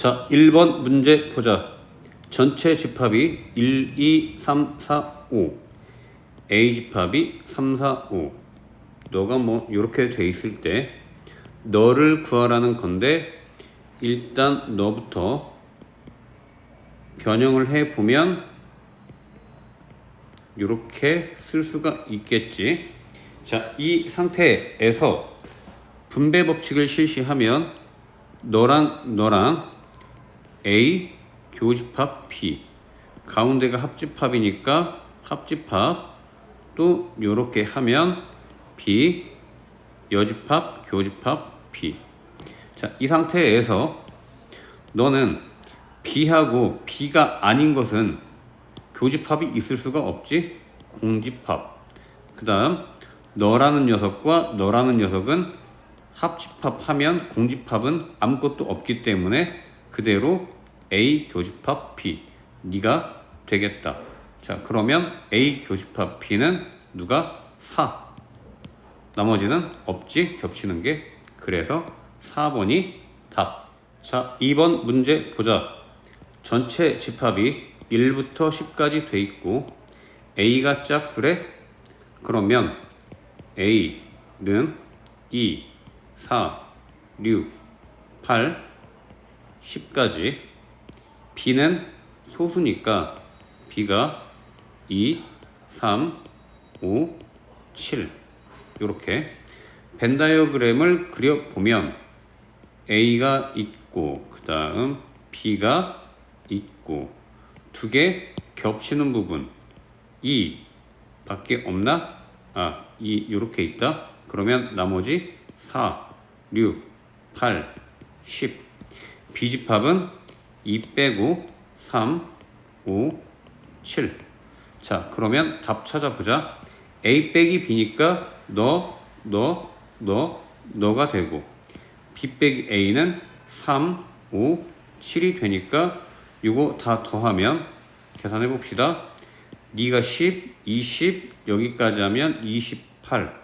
자, 1번 문제 보자. 전체 집합이 1, 2, 3, 4, 5. A 집합이 3, 4, 5. 너가 뭐 이렇게 돼 있을 때 너를 구하라는 건데, 일단 너부터 변형을 해 보면 이렇게 쓸 수가 있겠지. 자, 이 상태에서 분배 법칙을 실시하면 너랑 A 교집합 B, 가운데가 합집합이니까 합집합, 또 이렇게 하면 B 여집합 교집합 B. 자, 이 상태에서 너는 B하고 B가 아닌 것은 교집합이 있을 수가 없지. 공집합. 그 다음 너라는 녀석과 너라는 녀석은 합집합하면 공집합은 아무것도 없기 때문에 그대로 A 교집합 B, 네가 되겠다. 자, 그러면 A 교집합 B는 누가? 4. 나머지는 없지, 겹치는 게. 그래서 4번이 답. 자, 2번 문제 보자. 전체 집합이 1부터 10까지 돼 있고 A가 짝수래. 그러면 A는 2, 4, 6, 8, 10까지, B는 소수니까 B가 2, 3, 5, 7. 이렇게 벤 다이어그램을 그려보면 A가 있고 그 다음 B가 있고 두 개 겹치는 부분 2 밖에 없나? 2 이렇게 있다. 그러면 나머지 4, 6, 8, 10. B집합은 2 빼고 3, 5, 7. 자, 그러면 답 찾아보자. A 빼기 B니까 너가 되고, B 빼기 A는 3, 5, 7이 되니까 이거 다 더하면 계산해 봅시다. 네가 10, 20, 여기까지 하면 28.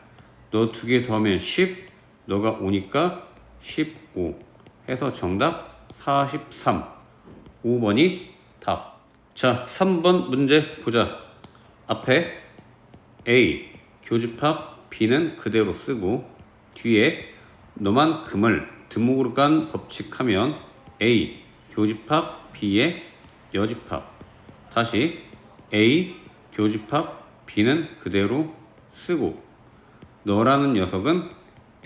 너 두 개 더하면 10, 너가 오니까 15 해서 정답 43. 5번이 답. 자, 3번 문제 보자. 앞에 A 교집합 B는 그대로 쓰고 뒤에 너만큼을 드목으로 간 법칙하면 A 교집합 B의 여집합. 다시 A 교집합 B는 그대로 쓰고 너라는 녀석은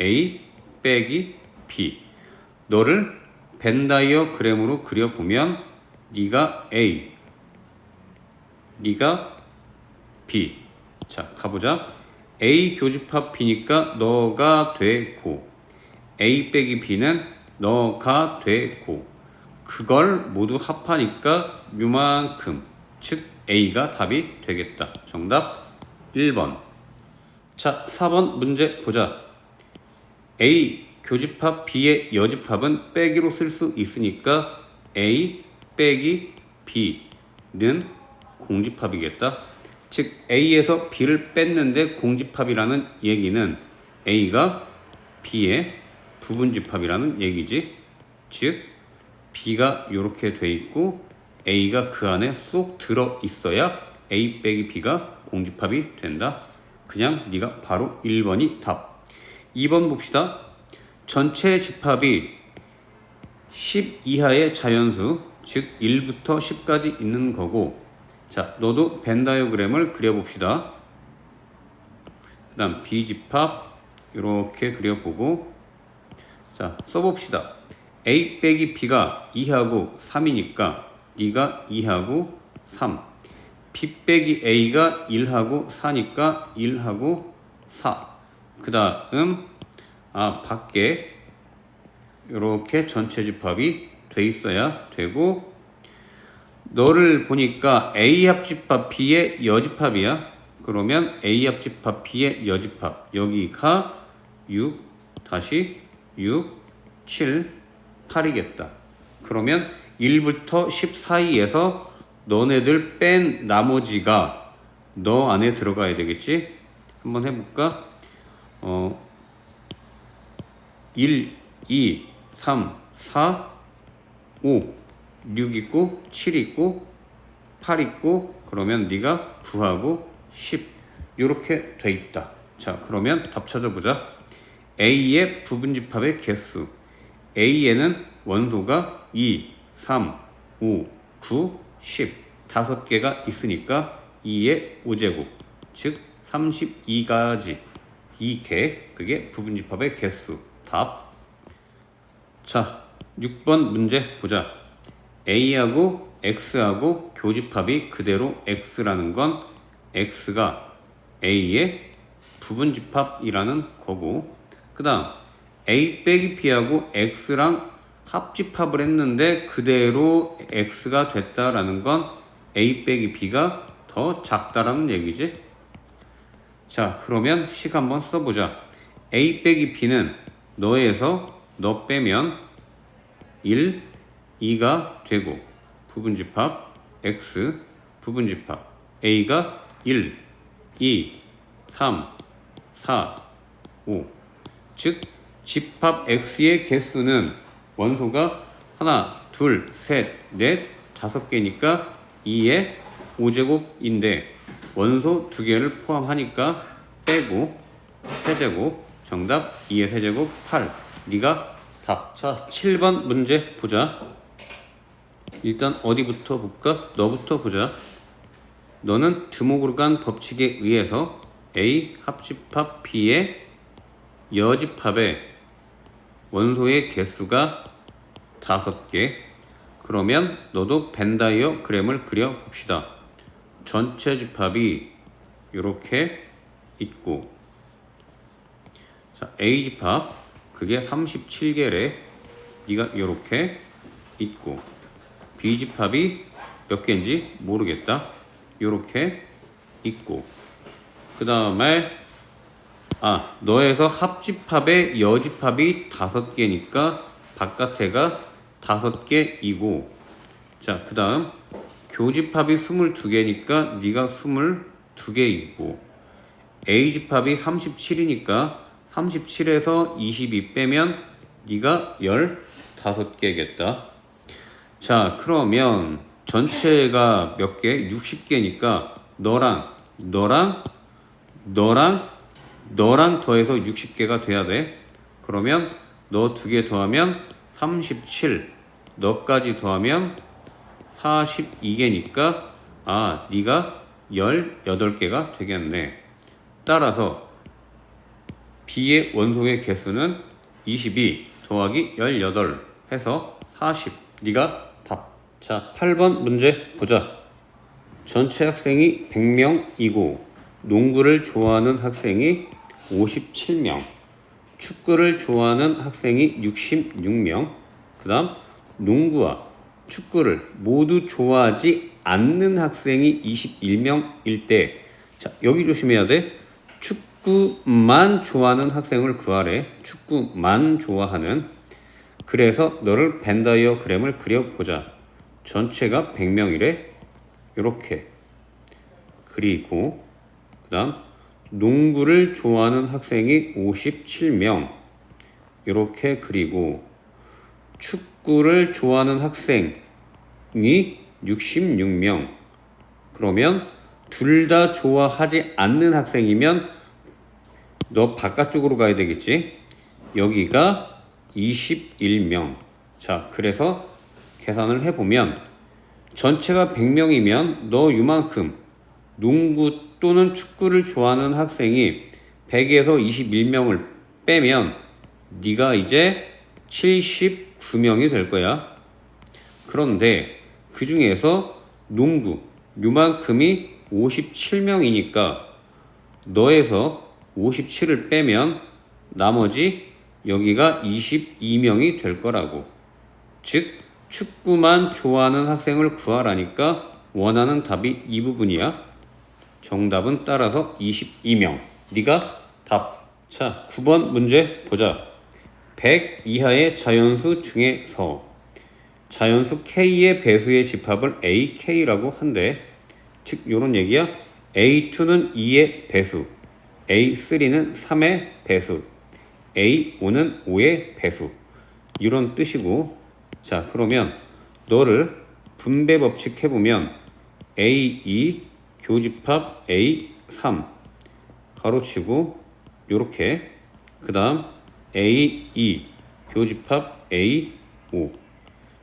A 빼기 B. 너를 벤 다이어그램으로 그려보면 네가 A, 네가 B. 자, 가보자. A 교집합 B니까 너가 되고 A 빼기 B는 너가 되고 그걸 모두 합하니까 요만큼, 즉 A가 답이 되겠다. 정답 1번. 자, 4번 문제 보자. A 교집합 B의 여집합은 빼기로 쓸 수 있으니까 A 빼기 B는 공집합이겠다. 즉 A에서 B를 뺐는데 공집합이라는 얘기는 A가 B의 부분집합이라는 얘기지. 즉 B가 이렇게 돼 있고 A가 그 안에 쏙 들어 있어야 A 빼기 B가 공집합이 된다. 그냥 네가 바로 1번이 답. 2번 봅시다. 전체 집합이 10 이하의 자연수, 즉 1부터 10까지 있는 거고, 자, 너도 벤 다이어그램을 그려봅시다. 그 다음 B집합 이렇게 그려보고, 자, 써봅시다. A 빼기 B가 2하고 3이니까 네가 2하고 3. B 빼기 A가 1하고 4니까 1하고 4. 그 다음 밖에 이렇게 전체 집합이 돼 있어야 되고, 너를 보니까 A 합집합 B의 여집합이야. 그러면 A 합집합 B의 여집합, 여기가 6, 다시 6, 7, 8이겠다. 그러면 1부터 10 사이에서 너네들 뺀 나머지가 너 안에 들어가야 되겠지? 한번 해볼까? 1, 2, 3, 4, 5, 6 있고 7 있고 8 있고 그러면 네가 9하고 10 이렇게 돼 있다. 자, 그러면 답 찾아보자. A의 부분집합의 개수. A에는 원소가 2, 3, 5, 9, 10 다섯 개가 있으니까 2의 5제곱 즉 32가지 이 개 그게 부분집합의 개수. 답. 자, 6번 문제 보자. A하고 X하고 교집합이 그대로 X라는 건 X가 A의 부분집합이라는 거고, 그 다음 A 빼기 B하고 X랑 합집합을 했는데 그대로 X가 됐다라는 건 A 빼기 B가 더 작다라는 얘기지. 자, 그러면 식 한번 써보자. A 빼기 B는 너에서 너 빼면 1, 2가 되고 부분집합 X 부분집합 A가 1, 2, 3, 4, 5 즉 집합 X의 개수는 원소가 하나, 둘, 셋, 넷, 다섯 개니까 2의 5제곱인데 원소 두 개를 포함하니까 빼고 세제곱 정답 2의 세제곱 8 네가 답. 자, 7번 문제 보자. 일단 어디부터 볼까? 너부터 보자. 너는 드모그르간 법칙에 의해서 A 합집합 B의 여집합의 원소의 개수가 5개. 그러면 너도 벤다이어그램을 그려봅시다. 전체 집합이 이렇게 있고, 자, A집합 그게 37개래. 네가 이렇게 있고, B집합이 몇 개인지 모르겠다. 이렇게 있고, 그 다음에 너에서 합집합의 여집합이 5개니까 바깥에가 5개이고, 자, 그 다음 교집합이 22개니까 네가 22개이고, A집합이 37이니까 37에서 22 빼면 네가 15개겠다. 자, 그러면 전체가 몇 개? 60개니까 너랑 더해서 60개가 돼야 돼. 그러면 너 2개 더하면 37, 너까지 더하면 42개니까 네가 18개가 되겠네. 따라서 B의 원소의 개수는 22 더하기 18 해서 40. 네가 답. 자, 8번 문제 보자. 전체 학생이 100명이고 농구를 좋아하는 학생이 57명, 축구를 좋아하는 학생이 66명, 그 다음 농구와 축구를 모두 좋아하지 않는 학생이 21명일 때, 자, 여기 조심해야 돼. 축구만 좋아하는 학생을 구하래. 축구만 좋아하는. 그래서 너를 벤다이어그램을 그려보자. 전체가 100명이래. 이렇게 그리고 그 다음 농구를 좋아하는 학생이 57명 이렇게 그리고 축구를 좋아하는 학생이 66명. 그러면 둘 다 좋아하지 않는 학생이면 너 바깥쪽으로 가야 되겠지. 여기가 21명. 자, 그래서 계산을 해보면 전체가 100명이면 너 이만큼 농구 또는 축구를 좋아하는 학생이 100에서 21명을 빼면 네가 이제 79명이 될 거야. 그런데 그 중에서 농구 요만큼이 57명이니까 너에서 57을 빼면 나머지 여기가 22명이 될 거라고. 즉 축구만 좋아하는 학생을 구하라니까 원하는 답이 이 부분이야. 정답은 따라서 22명. 네가 답. 자, 9번 문제 보자. 100 이하의 자연수 중에서 자연수 K의 배수의 집합을 AK라고 한대. 즉 요런 얘기야. A2는 2의 배수, A3는 3의 배수, A5는 5의 배수 이런 뜻이고, 자, 그러면 너를 분배 법칙 해보면 A2 교집합 A3 가로치고 요렇게 그 다음 A2 교집합 A5.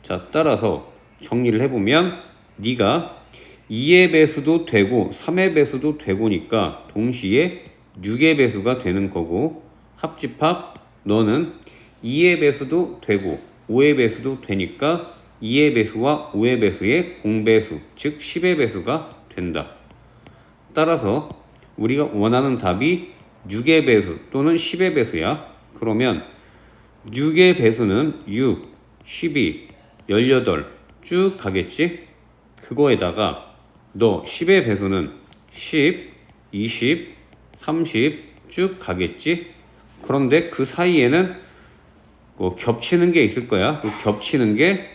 자, 따라서 정리를 해보면 네가 2의 배수도 되고 3의 배수도 되고니까 동시에 6의 배수가 되는 거고, 합집합 너는 2의 배수도 되고 5의 배수도 되니까 2의 배수와 5의 배수의 공배수, 즉 10의 배수가 된다. 따라서 우리가 원하는 답이 6의 배수 또는 10의 배수야. 그러면 6의 배수는 6, 12, 18 쭉 가겠지? 그거에다가 너 10의 배수는 10, 20, 30 쭉 가겠지? 그런데 그 사이에는 뭐 겹치는 게 있을 거야. 그 겹치는 게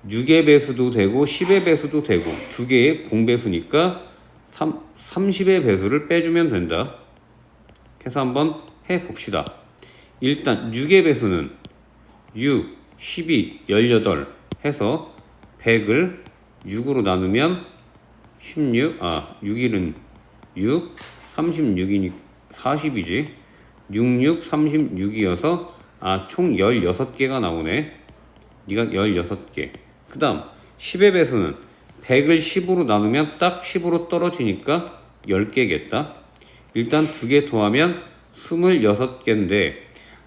6의 배수도 되고 10의 배수도 되고 두 개의 공배수니까 30의 배수를 빼주면 된다. 그래서 한번 해봅시다. 일단 6의 배수는 6, 12, 18 해서 100을 6으로 나누면 16, 6일은 6, 36이니 40이지. 66, 36이어서 총 16개가 나오네. 네가 16개. 그 다음 10의 배수는 100을 10으로 나누면 딱 10으로 떨어지니까 10개겠다. 일단 2개 더하면 26개인데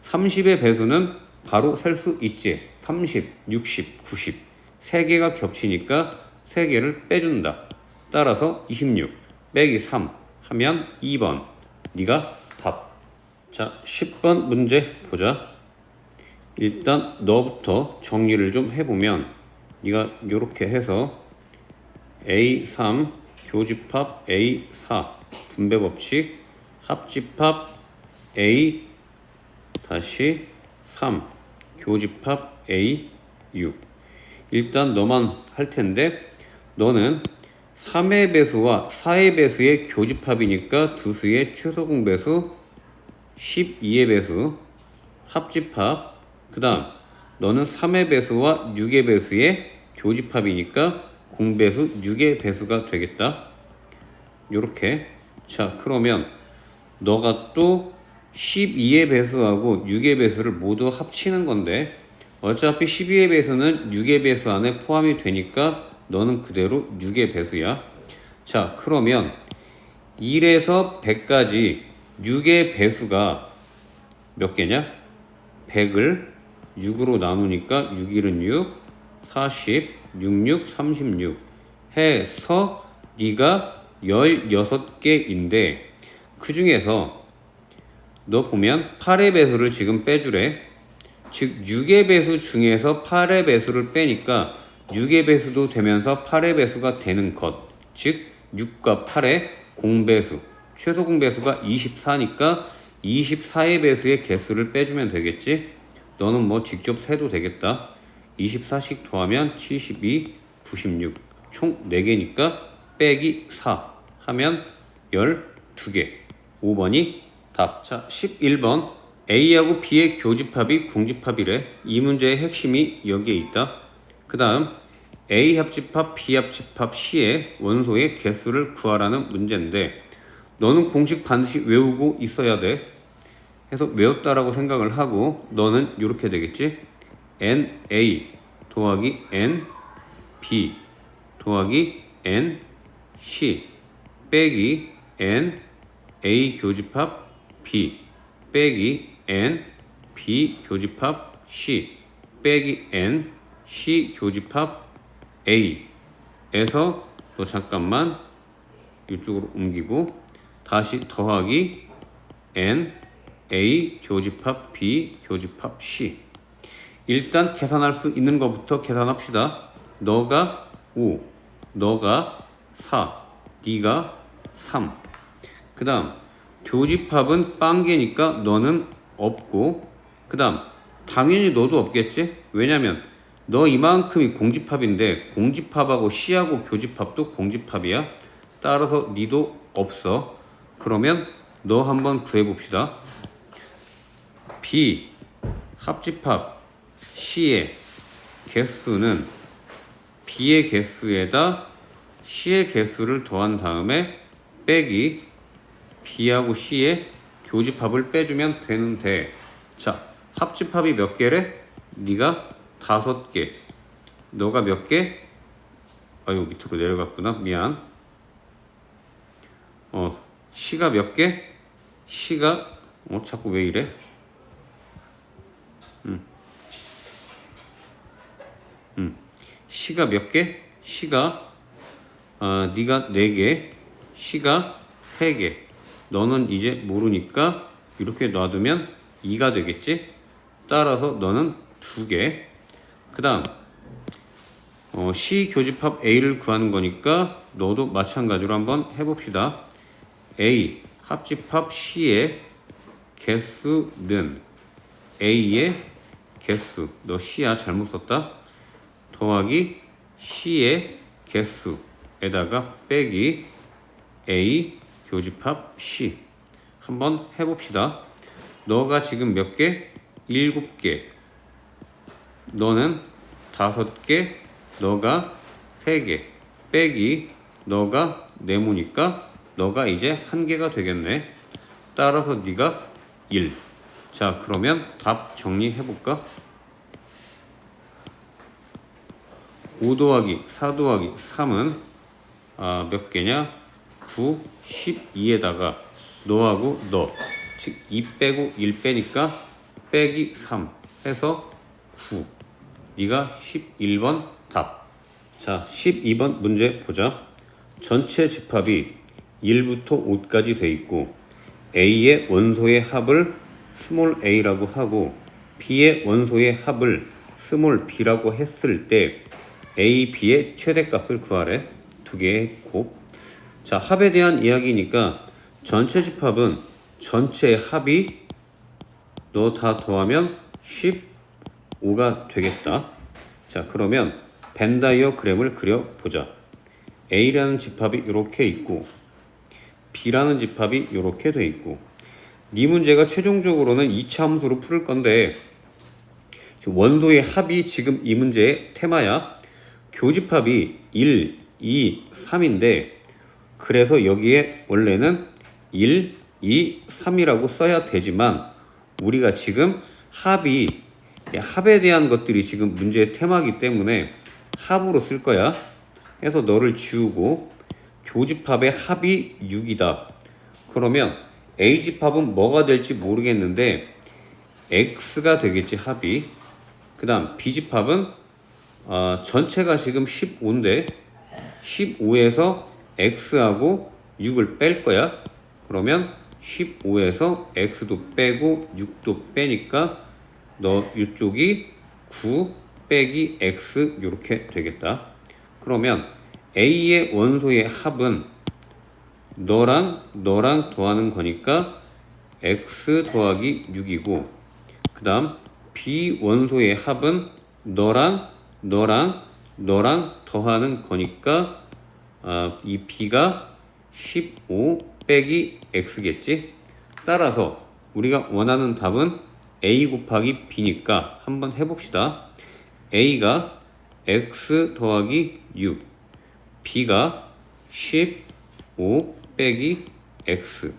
30의 배수는 바로 셀 수 있지. 30, 60, 90 3개가 겹치니까 3개를 빼준다. 따라서 26 빼기 3 하면 2번. 네가 답. 자, 10번 문제 보자. 일단 너부터 정리를 좀 해보면 네가 이렇게 해서 A3 교집합 A4 분배 법칙, 합집합 A 다시 3 교집합 A6. 일단 너만 할 텐데 너는 3의 배수와 4의 배수의 교집합이니까 두 수의 최소 공배수 12의 배수 합집합. 그 다음 너는 3의 배수와 6의 배수의 교집합이니까 공배수 6의 배수가 되겠다. 요렇게. 자, 그러면 너가 또 12의 배수하고 6의 배수를 모두 합치는 건데 어차피 12의 배수는 6의 배수 안에 포함이 되니까 너는 그대로 6의 배수야. 자, 그러면 1에서 100까지 6의 배수가 몇 개냐? 100을 6으로 나누니까 6일은 6, 40, 66, 36 해서 네가 16개인데 그 중에서 너 보면 8의 배수를 지금 빼주래. 즉 6의 배수 중에서 8의 배수를 빼니까 6의 배수도 되면서 8의 배수가 되는 것. 즉 6과 8의 공배수, 최소 공배수가 24니까 24의 배수의 개수를 빼주면 되겠지. 너는 뭐 직접 세도 되겠다. 24씩 더하면 72, 96 총 4개니까 빼기 4 하면 12개. 5번이 답. 자, 11번 A하고 B의 교집합이 공집합이래. 이 문제의 핵심이 여기에 있다. 그 다음 A 합집합, B 합집합 C의 원소의 개수를 구하라는 문제인데 너는 공식 반드시 외우고 있어야 돼. 해서 외웠다라고 생각을 하고 너는 이렇게 되겠지. NA 더하기 NB 더하기 NC 빼기 NA 교집합 B 빼기 NB 교집합 C 빼기 NC 교집합 A에서 너 잠깐만 이쪽으로 옮기고 다시 더하기 NA 교집합 B 교집합 C. 일단 계산할 수 있는 것부터 계산합시다. 너가 5, 너가 4, 네가 3. 그 다음 교집합은 빵개니까 너는 없고, 그 다음 당연히 너도 없겠지? 왜냐면 너 이만큼이 공집합인데 공집합하고 C하고 교집합도 공집합이야. 따라서 니도 없어. 그러면 너 한번 구해봅시다. B 합집합 C의 개수는 B의 개수에다 C의 개수를 더한 다음에 빼기 B하고 C의 교집합을 빼주면 되는데, 자, 합집합이 몇 개래? 네가 5개. 너가 몇 개? 아유, 밑으로 내려갔구나. 미안. C가 몇 개? C가 자꾸 왜 이래? C가 몇 개? C가 네가 4개, C가 3개. 너는 이제 모르니까 이렇게 놔두면 2가 되겠지? 따라서 너는 2개. 그 다음 C 교집합 A를 구하는 거니까 너도 마찬가지로 한번 해봅시다. A 합집합 C의 개수는 A의 개수, 너 C야 잘못 썼다, 더하기 C의 개수에다가 빼기 A 교집합 C. 한번 해봅시다. 너가 지금 몇 개? 7개. 너는 5개, 너가 3개. 빼기 너가 네모니까 너가 이제 1개가 되겠네. 따라서 네가 1. 자, 그러면 답 정리해볼까? 5 더하기 4 더하기 3은 몇 개냐? 9, 12에다가 너하고 너, 즉 2 빼고 1 빼니까 빼기 3 해서 9. 네가 11번 답. 자, 12번 문제 보자. 전체 집합이 1부터 5까지 돼 있고 A의 원소의 합을 스몰 a라고 하고 B의 원소의 합을 스몰 b라고 했을 때 A, B의 최대값을 구하래. 2개의 곱. 자, 합에 대한 이야기니까 전체 집합은 전체의 합이 너 다 더하면 15가 되겠다. 자, 그러면 벤 다이어그램을 그려보자. A라는 집합이 이렇게 있고 B라는 집합이 이렇게 돼 있고, 이 문제가 최종적으로는 2차 함수로 풀을 건데 원소의 합이 지금 이 문제의 테마야. 교집합이 1, 2, 3인데 그래서 여기에 원래는 1, 2, 3이라고 써야 되지만 우리가 지금 합에 대한 것들이 지금 문제의 테마이기 때문에 합으로 쓸 거야. 해서 너를 지우고 교집합의 합이 6이다. 그러면 A집합은 뭐가 될지 모르겠는데 X가 되겠지, 합이. 그 다음 B집합은 전체가 지금 15인데 15에서 X하고 6을 뺄 거야. 그러면 15에서 X도 빼고 6도 빼니까 너 이쪽이 9 빼기 X 이렇게 되겠다. 그러면 A의 원소의 합은 너랑 더하는 거니까 X 더하기 6이고, 그 다음 B 원소의 합은 너랑 더하는 거니까 이 B가 15 빼기 X겠지. 따라서 우리가 원하는 답은 A 곱하기 B니까 한번 해봅시다. A가 X 더하기 6, B가 15 빼기 X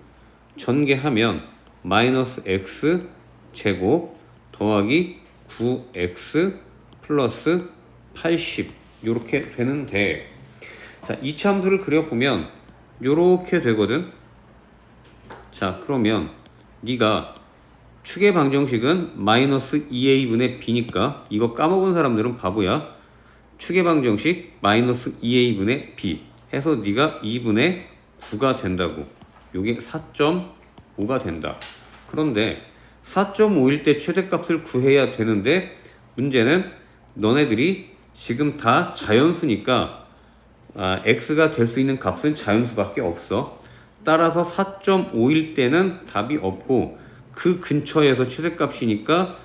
전개하면 마이너스 X 제곱 더하기 9X 플러스 80 이렇게 되는데, 자, 이차 함수를 그려보면 이렇게 되거든. 자, 그러면 네가 축의 방정식은 마이너스 2a분의 b니까 이거 까먹은 사람들은 바보야. 축의 방정식 마이너스 2a분의 b 해서 네가 2분의 9가 된다고. 요게 4.5가 된다. 그런데 4.5일 때 최대값을 구해야 되는데 문제는 너네들이 지금 다 자연수니까 x가 될 수 있는 값은 자연수밖에 없어. 따라서 4.5일 때는 답이 없고 그 근처에서 최대값이니까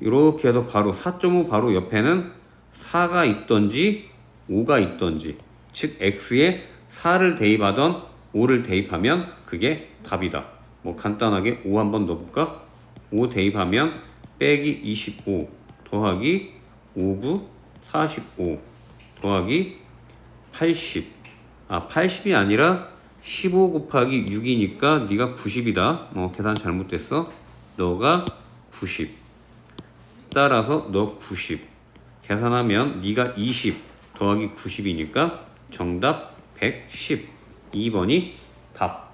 이렇게 해서 바로 4.5 바로 옆에는 4가 있던지 5가 있던지, 즉 x에 4를 대입하던 5를 대입하면 그게 답이다. 뭐 간단하게 5 한번 넣어볼까? 5 대입하면 빼기 25 더하기 5, 9, 45 더하기 80. 80이 아니라 15 곱하기 6이니까 네가 90이다. 계산 잘못됐어. 너가 90. 따라서 너 90. 계산하면 네가 20 더하기 90이니까 정답 110. 2번이 답.